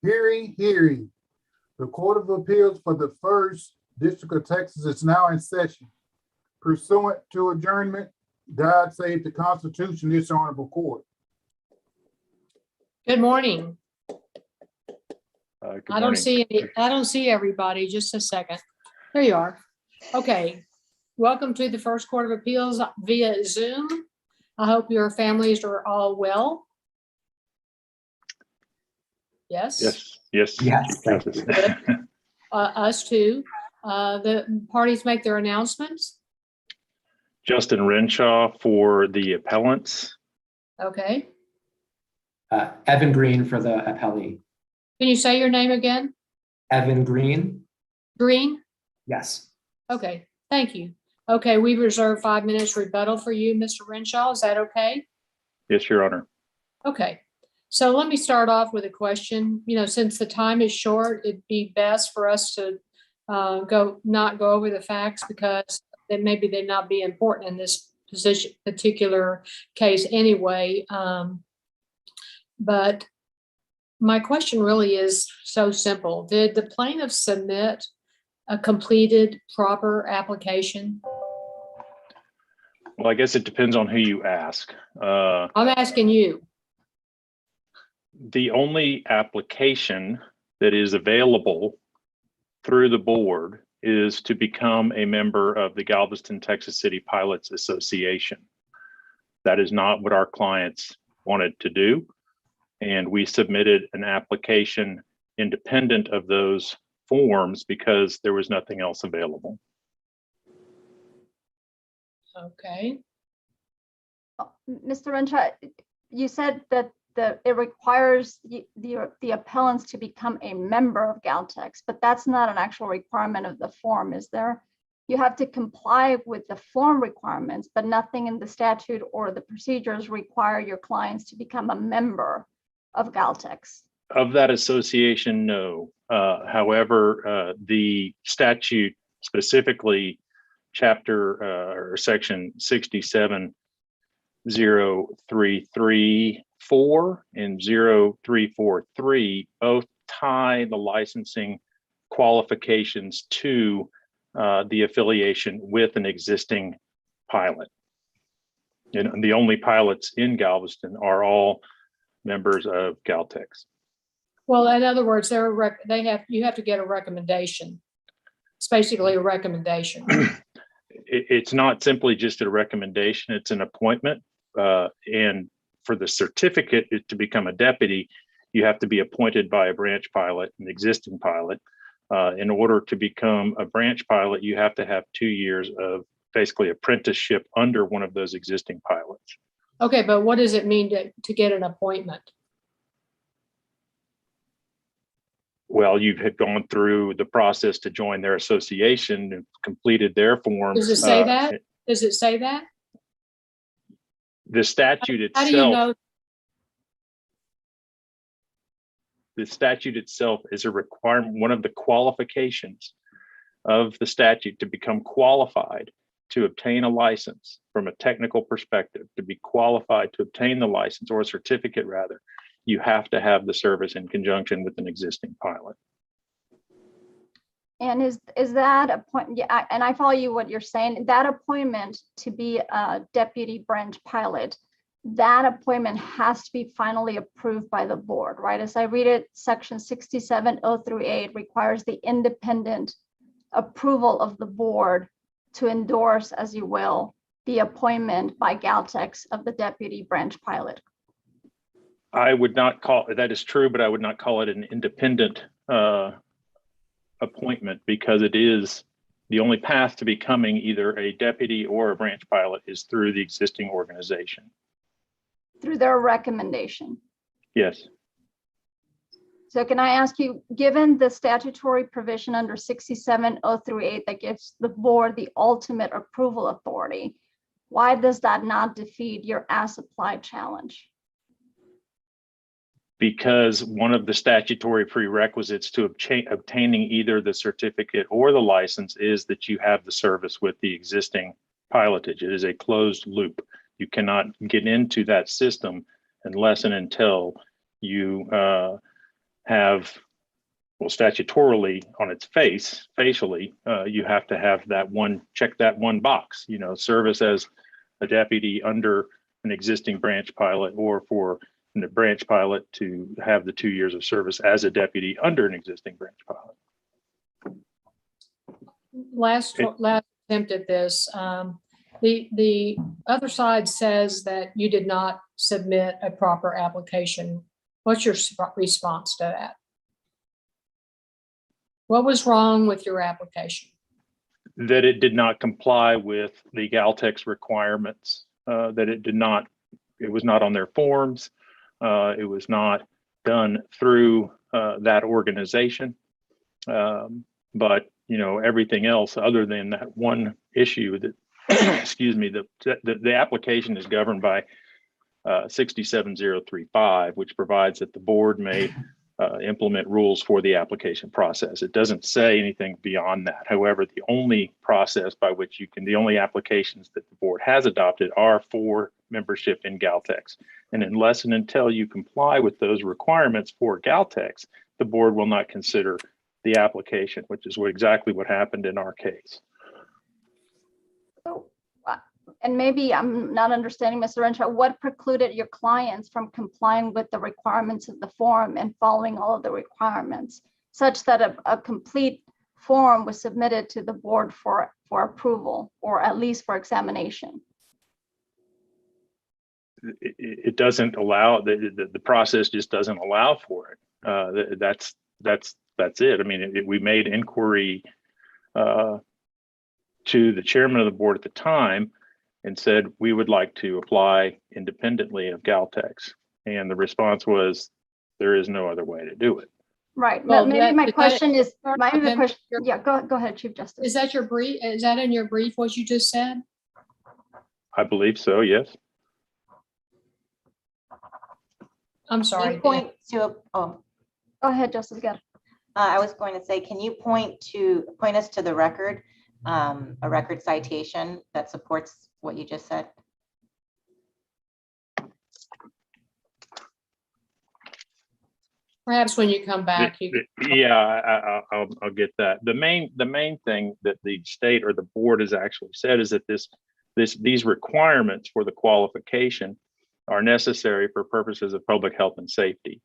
Hearing, hearing. The Court of Appeals for the First District of Texas is now in session. Pursuant to adjournment, God save the Constitution, this honorable court. Good morning. Good I don't see everybody. Just a second. There you are. Okay. Welcome to the First Court of Appeals via Zoom. I hope your families are all well. Yes? Yes. Thank you. Good. Us too. The parties make their announcements. Justin Renshaw for the appellants. Okay. Evan Green for the appellee. Can you say your name again? Evan Green? Green? Yes. Okay. Thank you. Okay. We reserve 5 minutes rebuttal for you, Mr. Renshaw. Is that okay? Yes, Your Honor. Okay. So let me start off with a question. Since the time is short, it'd be best for us to not go over the facts because then maybe they'd not be important in this particular case anyway. But my question really is so simple. Did the plaintiff submit a completed proper application? Well, I guess it depends on who you ask. I'm asking you. The only application that is available through the board is to become a member of the Galveston, Texas City Pilots Association. That is not what our clients wanted to do. And we submitted an application independent of those forms because there was nothing else available. Okay. Mr. Renshaw, you said that it requires the appellants to become a member of Galtex, but that's not an actual requirement of the form, is there? You have to comply with the form requirements, but nothing in the statute or the procedures require your clients to become a member of Galtex. Of that association, no. However, the statute, specifically chapter or section 67033 and 0343 both tie the licensing qualifications to the affiliation with an existing pilot. And the only pilots in Galveston are all members of Galtex. Well, in other words, you have to get a recommendation. It's basically a recommendation. It's not simply just a recommendation, it's an appointment. And for the certificate to become a deputy, you have to be appointed by a branch pilot, an existing pilot. In order to become a branch pilot, you have to have 2 years of basically apprenticeship under one of those existing pilots. Okay, but what does it mean to get an appointment? Well, you had gone through the process to join their association and completed their forms. Does it say that? Does it say that? The statute itself. How do you know? The statute itself is a requirement, one of the qualifications of the statute to become qualified to obtain a license from a technical perspective, to be qualified to obtain the license or a certificate rather, you have to have the service in conjunction with an existing pilot. And is that appointment? Yeah, and I follow you what you're saying. That appointment to be a deputy branch pilot, that appointment has to be finally approved by the board, right? As I read it, section 67038 requires the independent approval of the board to endorse, as you will, the appointment by Galtex of the deputy branch pilot. I would not call that is true, but I would not call it an independent appointment because it is the only path to becoming either a deputy or a branch pilot is through the existing organization. Through their recommendation. Yes. So can I ask you, given the statutory provision under 67038 that gives the board the ultimate approval authority, why does that not defeat your as applied challenge? Because one of the statutory prerequisites to obtaining either the certificate or the license is that you have the service with the existing pilotage. It is a closed loop. You cannot get into that system unless and until you have, well, statutorily on its face, facially, you have to have that one, check that one box, you know, service as a deputy under an existing branch pilot, or for the branch pilot to have the 2 years of service as a deputy under an existing branch pilot. Last attempt at this. The other side says that you did not submit a proper application. What's your response to that? What was wrong with your application? That it did not comply with the Galtex requirements, that it was not on their forms. It was not done through that organization. But, you know, everything else other than that one issue that, excuse me, the application is governed by 67035, which provides that the board may implement rules for the application process. It doesn't say anything beyond that. However, the only process by which the only applications that the board has adopted are for membership in Galtex. And unless and until you comply with those requirements for Galtex, the board will not consider the application, which is exactly what happened in our case. So, and maybe I'm not understanding, Mr. Renshaw, what precluded your clients from complying with the requirements of the form and following all of the requirements, such that a complete form was submitted to the board for approval, or at least for examination? It doesn't allow, the process just doesn't allow for it. That's it. I mean, we made inquiry to the chairman of the board at the time and said, we would like to apply independently of Galtex. And the response was, there is no other way to do it. Right. Well, Maybe my question is, Okay. yeah, go ahead, Chief Justice. Is that your brief? Is that in your brief, what you just said? I believe so, yes. I'm Can sorry. you point to, Go ahead, Justice Gatter. I was going to say, can you point us to the record, a record citation that supports what you just said? Perhaps when you come back, you. Yeah, I'll get that. The main thing that the state or the board has actually said is that these requirements for the qualification are necessary for purposes of public health and safety.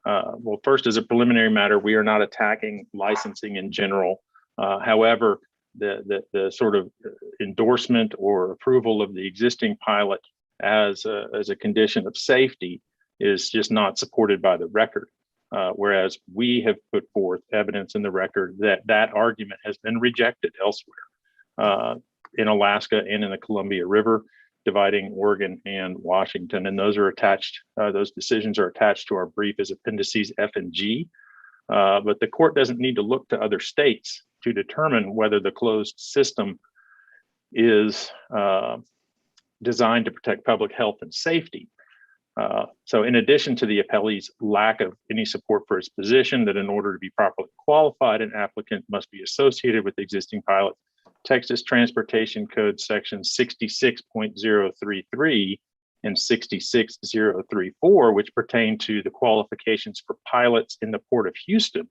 Well, first, as a preliminary matter, we are not attacking licensing in general. However, the sort of endorsement or approval of the existing pilot as a condition of safety is just not supported by the record. Whereas we have put forth evidence in the record that argument has been rejected elsewhere, in Alaska and in the Columbia River, dividing Oregon and Washington. And those are attached, those decisions are attached to our brief as appendices F and G. But the court doesn't need to look to other states to determine whether the closed system is designed to protect public health and safety. So in addition to the appellee's lack of any support for his position that in order to be properly qualified, an applicant must be associated with the existing pilot, Texas Transportation Code section 66.033 and 66034, which pertain to the qualifications for pilots in the Port of Houston,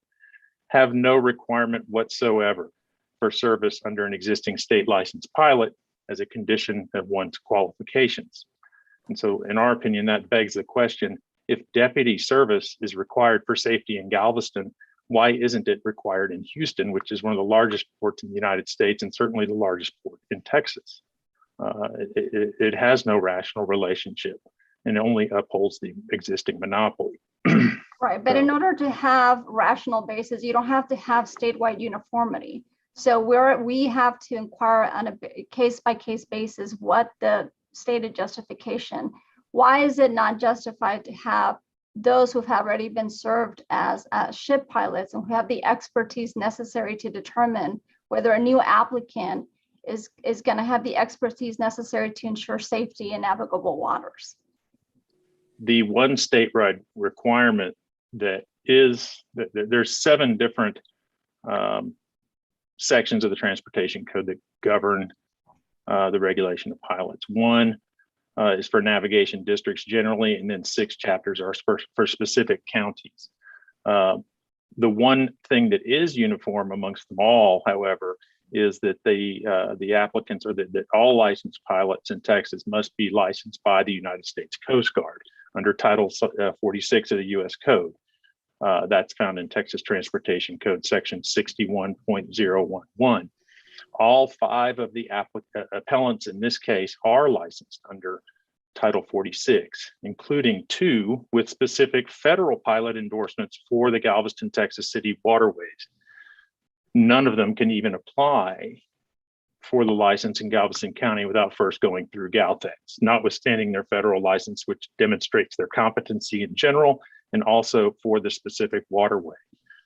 have no requirement whatsoever for service under an existing state licensed pilot as a condition of one's qualifications. And so in our opinion, that begs the question, if deputy service is required for safety in Galveston, why isn't it required in Houston, which is one of the largest ports in the United States and certainly the largest port in Texas? It has no rational relationship and only upholds the existing monopoly. Right, but in order to have rational basis, you don't have to have statewide uniformity. So we have to inquire on a case-by-case basis what the stated justification. Why is it not justified to have those who have already been served as ship pilots and who have the expertise necessary to determine whether a new applicant is going to have the expertise necessary to ensure safety in navigable waters? The one statewide requirement that is that there's 7 different sections of the Transportation Code that govern the regulation of pilots. One is for navigation districts generally, and then 6 chapters are for specific counties. The one thing that is uniform amongst them all, however, is that the applicants, or that all licensed pilots in Texas must be licensed by the United States Coast Guard under Title 46 of the U.S. Code. That's found in Texas Transportation Code Section 61.011. All 5 of the appellants in this case are licensed under Title 46, including 2 with specific federal pilot endorsements for the Galveston, Texas city waterways. None of them can even apply for the license in Galveston County without first going through Galtex, notwithstanding their federal license, which demonstrates their competency in general and also for the specific waterway.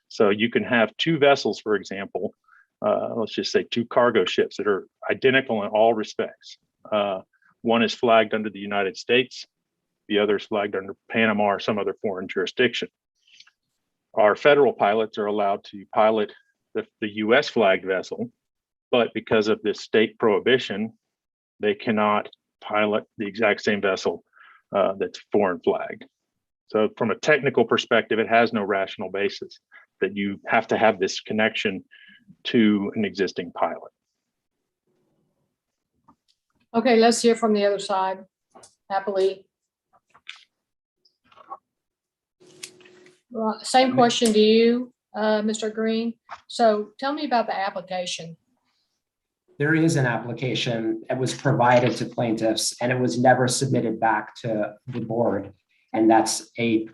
So you can have 2 vessels, for example, let's just say 2 cargo ships that are identical in all respects. One is flagged under the United States, the other is flagged under Panama or some other foreign jurisdiction. Our federal pilots are allowed to pilot the US flagged vessel, but because of this state prohibition, they cannot pilot the exact same vessel that's foreign flagged. So from a technical perspective, it has no rational basis that you have to have this connection to an existing pilot. Okay, let's hear from the other side. Happily. Same question to you, Mr. Green. So tell me about the application. There is an application that was provided to plaintiffs and it was never submitted back to the board. And that's the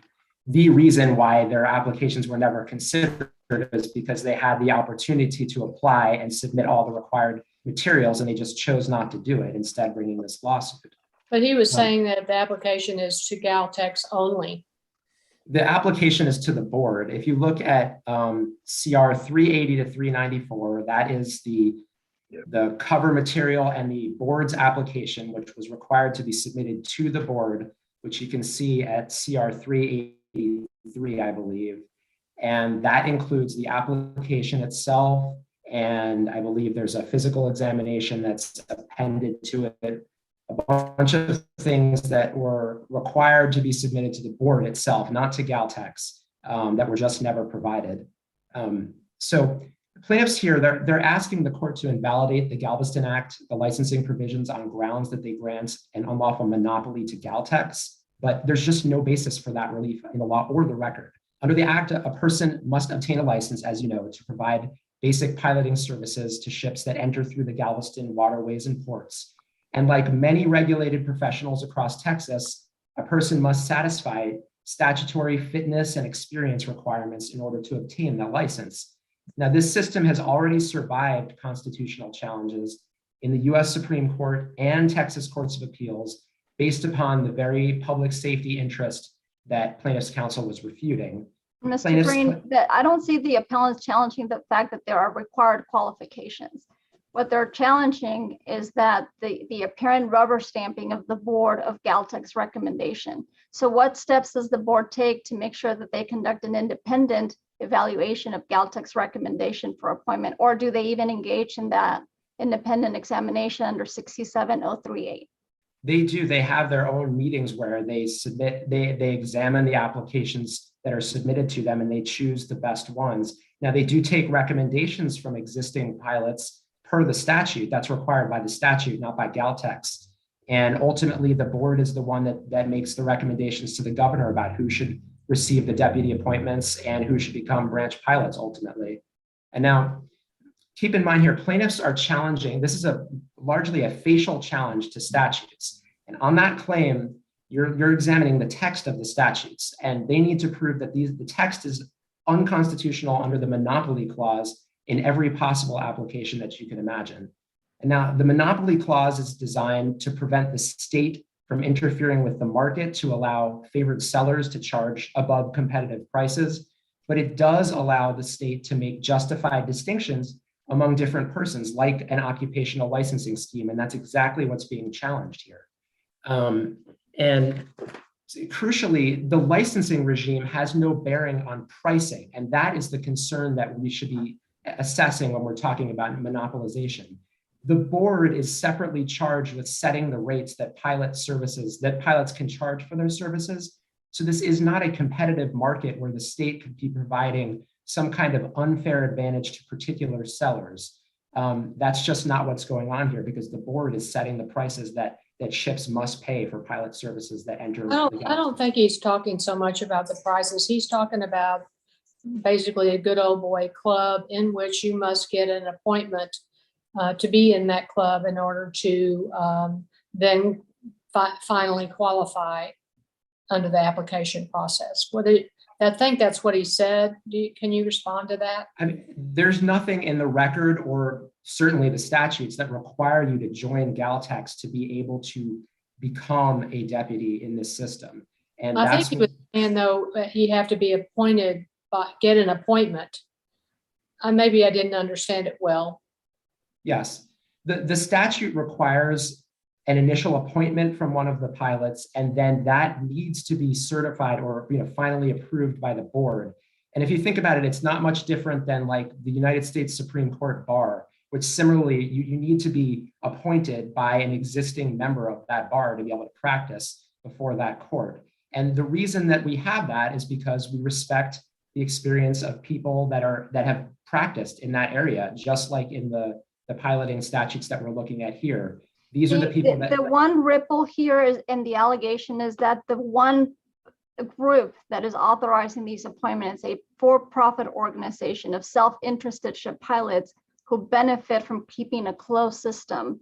reason why their applications were never considered, is because they had the opportunity to apply and submit all the required materials and they just chose not to do it, instead bringing this lawsuit. But he was saying that the application is to Galtex only. The application is to the board. If you look at CR 380 to 394, that is the cover material and the board's application, which was required to be submitted to the board, which you can see at CR 383, I believe. And that includes the application itself. And I believe there's a physical examination that's appended to it, a bunch of things that were required to be submitted to the board itself, not to Galtex, that were just never provided. So plaintiffs here, they're asking the court to invalidate the Galveston Act, the licensing provisions, on grounds that they grant an unlawful monopoly to Galtex, but there's just no basis for that relief in the law or the record. Under the act, a person must obtain a license, as you know, to provide basic piloting services to ships that enter through the Galveston waterways and ports. And like many regulated professionals across Texas, a person must satisfy statutory fitness and experience requirements in order to obtain that license. Now, this system has already survived constitutional challenges in the US Supreme Court and Texas Courts of Appeals based upon the very public safety interest that plaintiffs' counsel was refuting. Mr. Green, I don't see the appellants challenging the fact that there are required qualifications. What they're challenging is that the apparent rubber stamping of the board of Galtex recommendation. So what steps does the board take to make sure that they conduct an independent evaluation of Galtex recommendation for appointment, or do they even engage in that independent examination under 67038? They do. They have their own meetings where they submit, they examine the applications that are submitted to them and they choose the best ones. Now, they do take recommendations from existing pilots per the statute. That's required by the statute, not by Galtex. And ultimately, the board is the one that makes the recommendations to the governor about who should receive the deputy appointments and who should become branch pilots ultimately. And now, keep in mind here, plaintiffs are challenging, this is largely a facial challenge to statutes. And on that claim, you're examining the text of the statutes, and they need to prove that the text is unconstitutional under the monopoly clause in every possible application that you can imagine. And now the monopoly clause is designed to prevent the state from interfering with the market to allow favored sellers to charge above competitive prices, but it does allow the state to make justified distinctions among different persons, like an occupational licensing scheme, and that's exactly what's being challenged here. And crucially, the licensing regime has no bearing on pricing, and that is the concern that we should be assessing when we're talking about monopolization. The board is separately charged with setting the rates that pilots can charge for their services, So this is not a competitive market where the state could be providing some kind of unfair advantage to particular sellers. That's just not what's going on here, because the board is setting the prices that ships must pay for pilot services that enter. I don't think he's talking so much about the prices. He's talking about basically a good old boy club in which you must get an appointment to be in that club in order to then finally qualify under the application process. I think that's what he said. Can you respond to that? I mean, there's nothing in the record or certainly the statutes that require you to join Galtex to be able to become a deputy in this system. And I that's think he was saying, though, that he have to be appointed, get an appointment. Maybe I didn't understand it well. yes, the statute requires an initial appointment from one of the pilots, and then that needs to be certified or finally approved by the board. And if you think about it, it's not much different than like the United States Supreme Court bar, which similarly you need to be appointed by an existing member of that bar to be able to practice before that court. And the reason that we have that is because we respect the experience of people that have practiced in that area, just like in the piloting statutes that we're looking at here. These are the people that— The one ripple here is, and the allegation is that the one group that is authorizing these appointments, a for-profit organization of self-interested ship pilots who benefit from keeping a closed system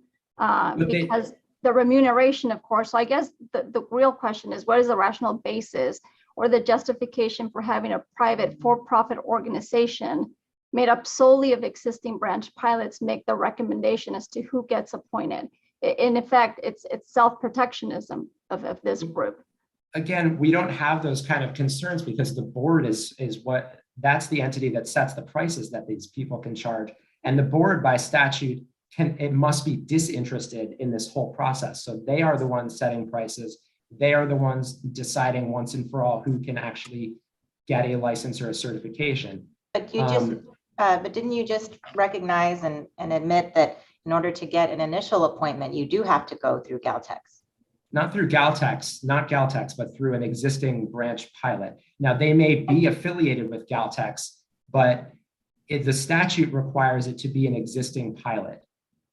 because the remuneration, of course. So I guess the real question is, what is the rational basis or the justification for having a private for-profit organization made up solely of existing branch pilots make the recommendation as to who gets appointed? In effect, it's self-protectionism of this group. Again, we don't have those kind of concerns because the board that's the entity that sets the prices that these people can charge. And the board by statute it must be disinterested in this whole process. So they are the ones setting prices. They are the ones deciding once and for all who can actually get a license or a certification. But didn't you just recognize and admit that in order to get an initial appointment, you do have to go through Galtex? Not through Galtex, but through an existing branch pilot. Now, they may be affiliated with Galtex, but the statute requires it to be an existing pilot,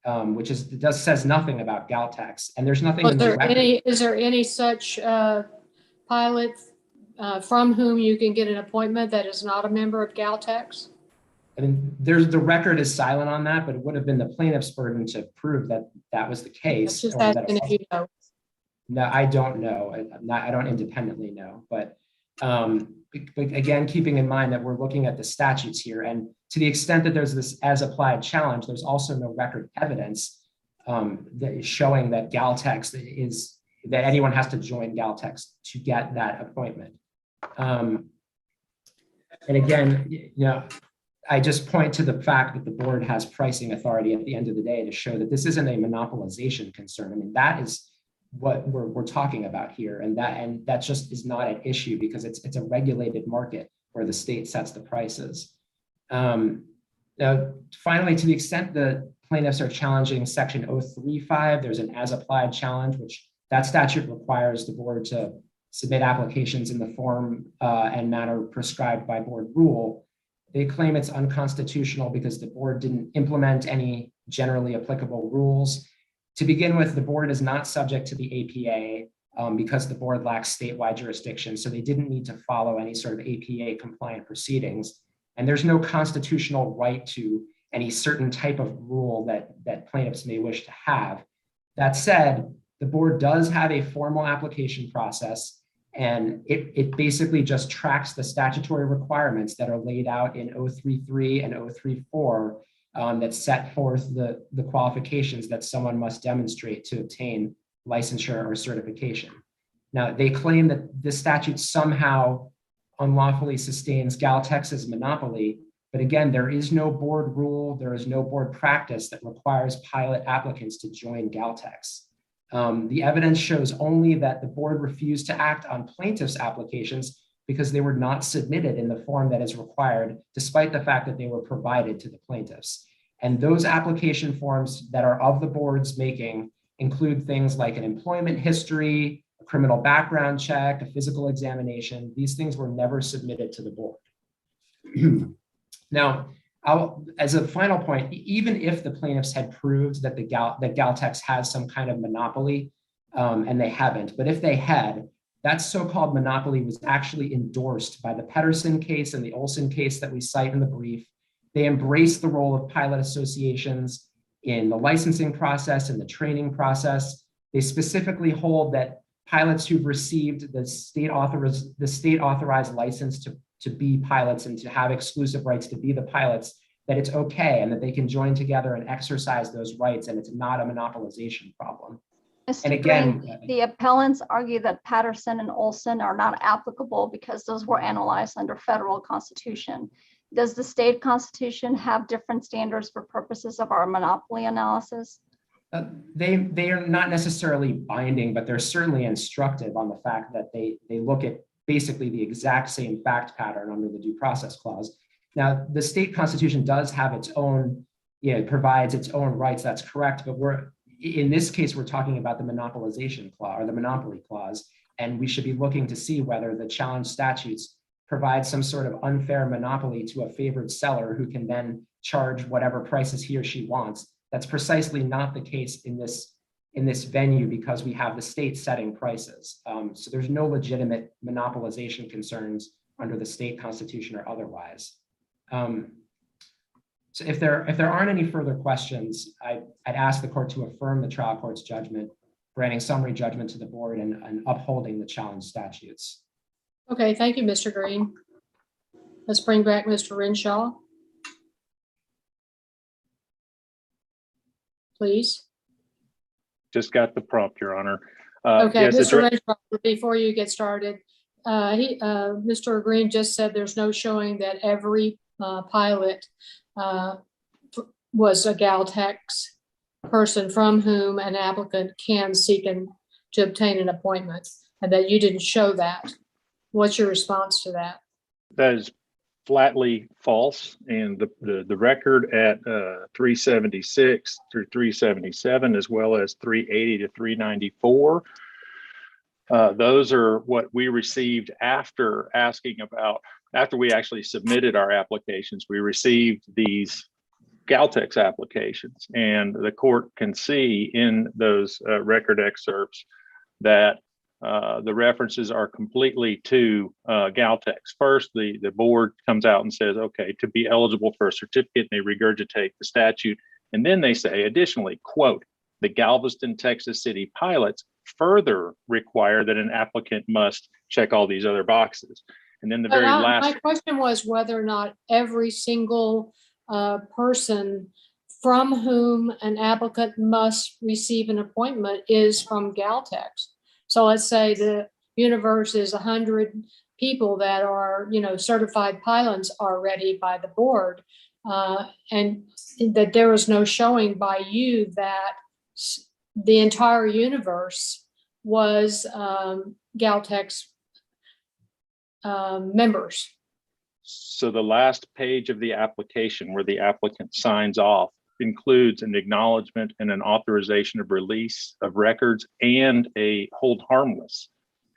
which says nothing about Galtex. And there's nothing in the record. Is there any such pilot from whom you can get an appointment that is not a member of Galtex? I mean, the record is silent on that, but it would have been the plaintiff's burden to prove that that was the case. Just asking if you know. No, I don't know. I don't independently know, but again, keeping in mind that we're looking at the statutes here, and to the extent that there's this as applied challenge, there's also no record evidence that is showing that Galtex that anyone has to join Galtex to get that appointment. And again, I just point to the fact that the board has pricing authority at the end of the day to show that this isn't a monopolization concern. I mean, that is what we're talking about here, and that just is not an issue because it's a regulated market where the state sets the prices. Now, finally, to the extent the plaintiffs are challenging Section 035, there's an as-applied challenge, which that statute requires the board to submit applications in the form and manner prescribed by board rule. They claim it's unconstitutional because the board didn't implement any generally applicable rules. To begin with, the board is not subject to the APA because the board lacks statewide jurisdiction, so they didn't need to follow any sort of APA compliant proceedings. And there's no constitutional right to any certain type of rule that plaintiffs may wish to have. That said, the board does have a formal application process, and it basically just tracks the statutory requirements that are laid out in 033 and 034 that set forth the qualifications that someone must demonstrate to obtain licensure or certification. Now, they claim that this statute somehow unlawfully sustains Galtex's monopoly, but again, there is no board rule, there is no board practice that requires pilot applicants to join Galtex. The evidence shows only that the board refused to act on plaintiffs' applications because they were not submitted in the form that is required, despite the fact that they were provided to the plaintiffs. And those application forms that are of the board's making include things like an employment history, a criminal background check, a physical examination. These things were never submitted to the board. Now, as a final point, even if the plaintiffs had proved that that Galtex has some kind of monopoly, and they haven't, but if they had, that so-called monopoly was actually endorsed by the Pedersen case and the Olson case that we cite in the brief. They embrace the role of pilot associations in the licensing process and the training process. They specifically hold that pilots who've received the state authorized license to be pilots and to have exclusive rights to be the pilots, that it's okay and that they can join together and exercise those rights, and it's not a monopolization problem. Mr. And again, Green, the appellants argue that Patterson and Olson are not applicable because those were analyzed under federal constitution. Does the state constitution have different standards for purposes of our monopoly analysis? They are not necessarily binding, but they're certainly instructive on the fact that they look at basically the exact same fact pattern under the due process clause. Now, the state constitution does have its own, it provides its own rights, that's correct, but in this case, we're talking about the monopolization clause or the monopoly clause, and we should be looking to see whether the challenge statutes provide some sort of unfair monopoly to a favored seller who can then charge whatever prices he or she wants. That's precisely not the case in this venue because we have the state setting prices. So there's no legitimate monopolization concerns under the state constitution or otherwise. So if there aren't any further questions, I'd ask the court to affirm the trial court's judgment, granting summary judgment to the board and upholding the challenge statutes. Okay, thank you, Mr. Green. Let's bring back Mr. Renshaw. Please. Just got the prompt, Your Honor. Okay, yes, Mr. Renshaw, before you get started, Mr. Green just said there's no showing that every pilot was a Galtex person from whom an applicant can seek to obtain an appointment, and that you didn't show that. What's your response to that? That is flatly false, and the record at 376 through 377, as well as 380 to 394, those are what we received after we actually submitted our applications. We received these Galtex applications, and the court can see in those record excerpts that the references are completely to Galtex. First, the board comes out and says, okay, to be eligible for a certificate, they regurgitate the statute. And then they say, additionally, quote, the Galveston, Texas City pilots further require that an applicant must check all these other boxes. And then the very last. My question was whether or not every single person from whom an applicant must receive an appointment is from Galtex. So let's say the universe is 100 people that are, certified pilots already by the board, and that there was no showing by you that the entire universe was Galtex members. So the last page of the application where the applicant signs off includes an acknowledgement and an authorization of release of records and a hold harmless.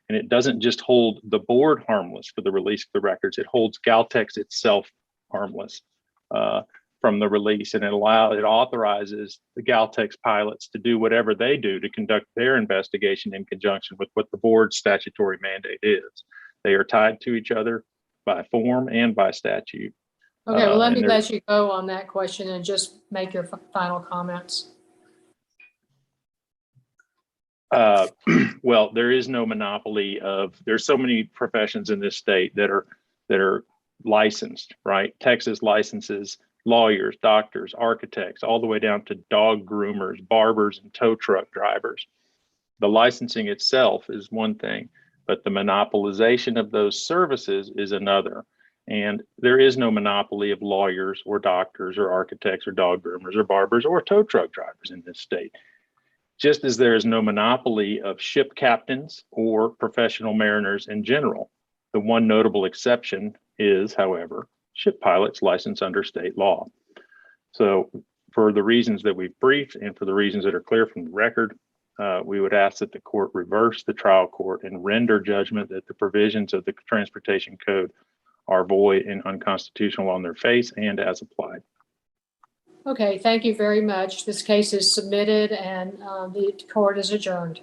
And it doesn't just hold the board harmless for the release of the records, it holds Galtex itself harmless from the release. And it authorizes the Galtex pilots to do whatever they do to conduct their investigation in conjunction with what the board's statutory mandate is. They are tied to each other by form and by statute. Okay, well, let me let you go on that question and just make your final comments. Well, there is no monopoly there's so many professions in this state that are licensed, right? Texas licenses lawyers, doctors, architects, all the way down to dog groomers, barbers, and tow truck drivers. The licensing itself is one thing, but the monopolization of those services is another. And there is no monopoly of lawyers or doctors or architects or dog groomers or barbers or tow truck drivers in this state. Just as there is no monopoly of ship captains or professional mariners in general. The one notable exception is, however, ship pilots licensed under state law. So for the reasons that we've briefed and for the reasons that are clear from the record, we would ask that the court reverse the trial court and render judgment that the provisions of the Transportation Code are void and unconstitutional on their face and as applied. Okay, thank you very much. This case is submitted and the court is adjourned.